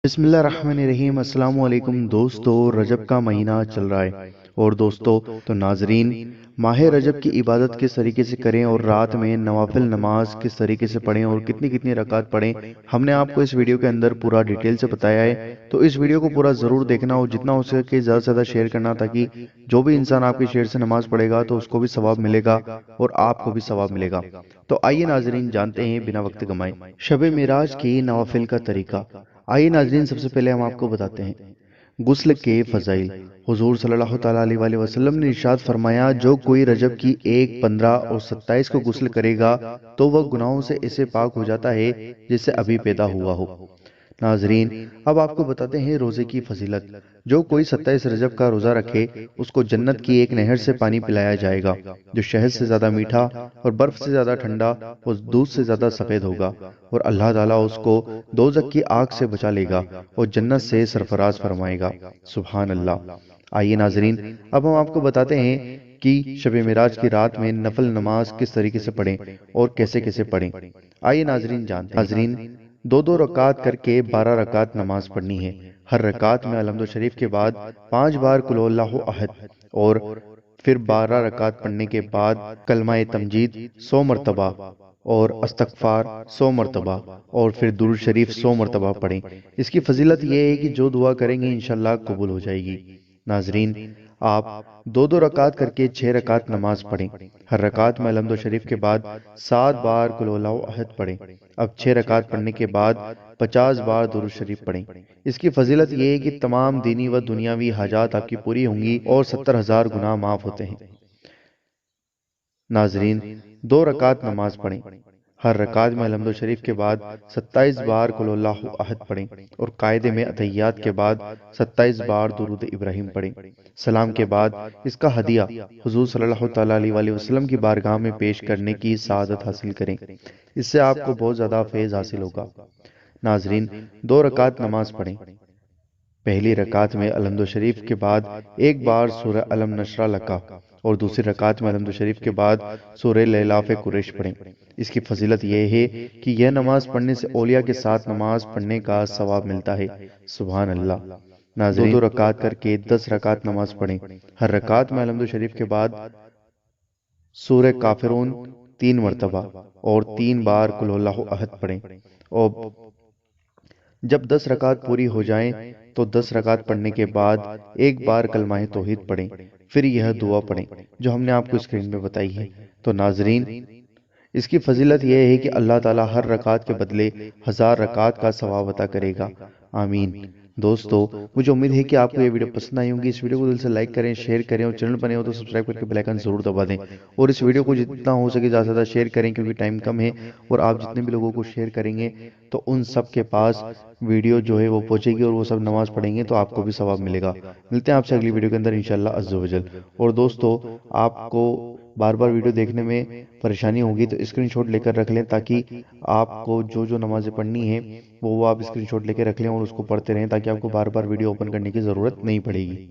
بسم اللہ الرحمن الرحیم۔ السلام علیکم دوستو، رجب کا مہینہ چل رہا ہے اور دوستو تو ناظرین، ماہ رجب کی عبادت کس طریقے سے کریں اور رات میں نوافل نماز کس طریقے سے پڑھیں اور کتنی رکعت پڑھیں، ہم نے آپ کو اس ویڈیو کے اندر پورا ڈیٹیل سے بتایا ہے۔ تو اس ویڈیو کو پورا ضرور دیکھنا اور جتنا ہو سکے زیادہ سے زیادہ شیئر کرنا، تاکہ جو بھی انسان آپ کے شیئر سے نماز پڑھے گا تو اس کو بھی ثواب ملے گا اور آپ کو بھی ثواب ملے گا۔ تو آئیے ناظرین جانتے ہیں بنا وقت گمائے شب معراج کی نوافل کا طریقہ۔ آئیے ناظرین، سب سے پہلے ہم آپ کو بتاتے ہیں غسل کے فضائل۔ حضور صلی اللہ تعالیٰ علیہ وآلہ وسلم نے ارشاد فرمایا، جو کوئی رجب کی 1، 15 اور 27 کو غسل کرے گا تو وہ گناہوں سے ایسے پاک ہو جاتا ہے جیسے ابھی پیدا ہوا ہو۔ ناظرین، اب آپ کو بتاتے ہیں روزے کی فضیلت۔ جو کوئی 27 رجب کا روزہ رکھے اس کو جنت کی ایک نہر سے پانی پلایا جائے گا، جو شہد سے زیادہ میٹھا اور برف سے زیادہ ٹھنڈا اور دودھ سے زیادہ سفید ہوگا، اور اللہ تعالیٰ اس کو دوزخ کی آگ سے بچا لے گا اور جنت سے سرفراز فرمائے گا۔ سبحان اللہ۔ آئیے ناظرین، اب ہم آپ کو بتاتے ہیں کہ شب معراج کی رات میں نفل نماز کس طریقے سے پڑھیں اور کیسے پڑھیں۔ آئیے ناظرین جانتے ہیں۔ ناظرین، دو رکعت کر کے 12 رکعت نماز پڑھنی ہے۔ ہر رکعت میں الحمد شریف کے بعد 5 بار قل اللہ احد اور پھر 12 رکعت پڑھنے کے بعد کلمہ تمجید 100 مرتبہ اور استغفار 100 مرتبہ اور پھر درود شریف 100 مرتبہ پڑھیں۔ اس کی فضیلت یہ ہے کہ جو دعا کریں گے انشاءاللہ قبول ہو جائے گی۔ ناظرین، آپ دو رکعت کر کے 6 رکعت نماز پڑھیں۔ ہر رکعت میں الحمد شریف کے بعد 7 بار قل اللہ احد پڑھیں۔ اب 6 رکعت پڑھنے کے بعد 50 بار درود شریف پڑھیں۔ اس کی فضیلت یہ ہے کہ تمام دینی و دنیاوی حاجات آپ کی پوری ہوں گی اور 70,000 گناہ معاف ہوتے ہیں۔ ناظرین، 2 رکعت نماز پڑھیں۔ ہر رکعت میں الحمد شریف کے بعد 27 بار قل اللہ احد پڑھیں اور قاعدے میں اتحیات کے بعد 27 بار درود ابراہیم پڑھیں۔ سلام کے بعد اس کا ہدیہ حضور صلی اللہ تعالیٰ علیہ وآلہ وسلم کی بارگاہ میں پیش کرنے کی سعادت حاصل کریں۔ اس سے آپ کو بہت زیادہ فیض حاصل ہوگا۔ ناظرین، 2 رکعت نماز پڑھیں۔ پہلی رکعت میں الحمد شریف کے بعد 1 بار سورہ الم نشرح لکا اور دوسری رکعت میں الحمد شریف کے بعد سورہ لیلاف قریش پڑھیں۔ اس کی فضیلت یہ ہے کہ یہ نماز پڑھنے سے اولیاء کے ساتھ نماز پڑھنے کا ثواب ملتا ہے۔ سبحان اللہ۔ ناظرین، 2 رکعت کر کے 10 رکعت نماز پڑھیں۔ ہر رکعت میں الحمد شریف کے بعد سورہ کافرون 3 مرتبہ اور 3 بار قل اللہ احد پڑھیں، اور جب 10 رکعت پوری ہو جائیں تو 10 رکعت پڑھنے کے بعد 1 بار کلمہ توحید پڑھیں، پھر یہ دعا پڑھیں جو ہم نے آپ کو اسکرین میں بتائی ہے۔ تو ناظرین، اس کی فضیلت یہ ہے کہ اللہ تعالیٰ ہر رکعت کے بدلے 1000 رکعت کا ثواب عطا کرے گا۔ آمین۔ دوستو، مجھے امید ہے کہ آپ کو یہ ویڈیو پسند آئی ہوگی۔ اس ویڈیو کو دل سے لائک کریں، شیئر کریں اور چینل پر نئے ہو تو سبسکرائب کر کے بیل آئیکن ضرور دبا دیں، اور اس ویڈیو کو جتنا ہو سکے زیادہ سے زیادہ شیئر کریں کیونکہ ٹائم کم ہے، اور آپ جتنے بھی لوگوں کو شیئر کریں گے تو ان سب کے پاس ویڈیو جو ہے وہ پہنچے گی اور وہ سب نماز پڑھیں گے تو آپ کو بھی ثواب ملے گا۔ ملتے ہیں آپ سے اگلی ویڈیو کے اندر انشاءاللہ عز و جل۔ اور دوستو، آپ کو بار بار ویڈیو دیکھنے میں پریشانی ہوگی تو اسکرین شاٹ لے کر رکھ لیں، تاکہ آپ کو جو نمازیں پڑھنی ہیں وہ آپ اسکرین شاٹ لے کے رکھ لیں اور اس کو پڑھتے رہیں، تاکہ آپ کو بار بار ویڈیو اوپن کرنے کی ضرورت نہیں پڑے گی۔